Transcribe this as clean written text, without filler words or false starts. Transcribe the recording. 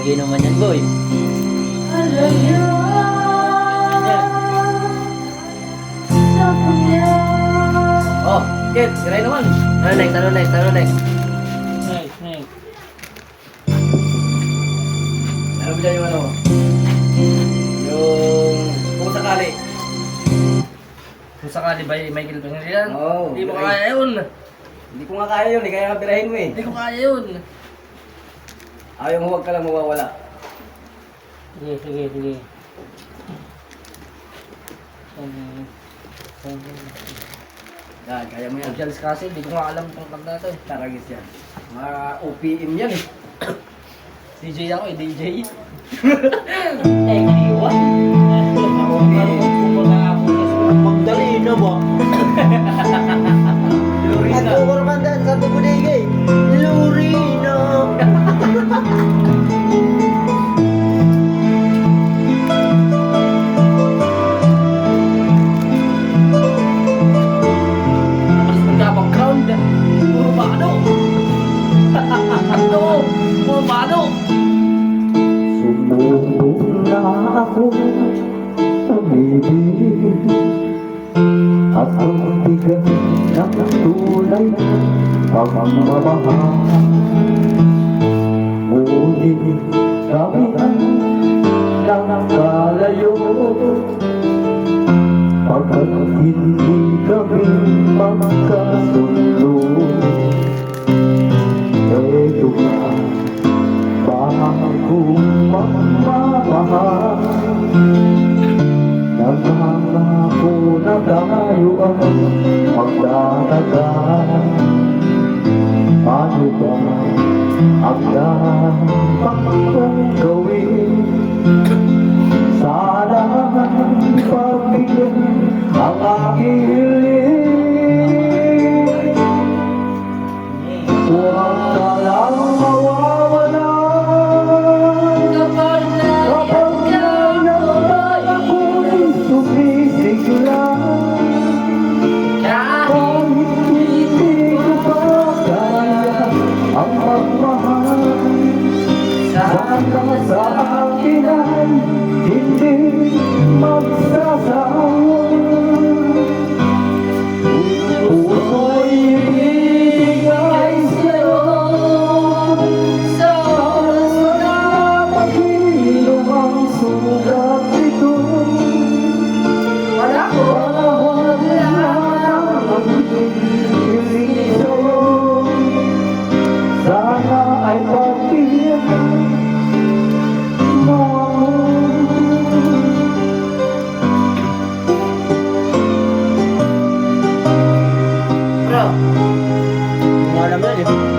Lagi naman yan, boy. Oh, Kid, kiray naman. Ano next, ano next, ano next? Next, next. Ano ba yung ano? Yung kung sakali. Kung sakali ba yung Michael Pangilinan? Oo. Hindi mo kaya yun. Hindi ko nga kaya yun, kaya nga birahin mo eh. Hindi ko kaya yun. Ayaw mo, huwag ka lang mawawala. Sige, sige, sige. Yan, kaya mo yan. Charles kasi, hindi ko nga alam itong kanta na ito eh. Taragis yan. Mga OPM yan eh. DJ ako eh, DJ. Everyone. Magdalena ba? At Lurina. kukurmandan sa Tugudigay. Lurina. Tapos magka-background. Puro bano. Ano? Puro bano. Sumubok na ako sa bibig at ang bigat ng tunay pagmamahal. Ngunit kami ang nakalayo pagkat hindi kami magkasundo. Eto nga bagong magmamahal, nangangako na tayo ang magdadagan. Paano ba ang dapat kong gawin? Sana pagbigyan ang aking hiling. Huwag ka lang mawawala kapag naman ako'y sumisigla. Kahit hindi ko pa kaya ang magmahal, sana sa akin ay hindi magsasawa. Puso'y ibigay sa'yo sa oras na maghilom ang sugat ito. Panahon lang ang hiling sa'yo. Sana ay pagbigyan mo ako. Bro. Hindi mo alam yan eh.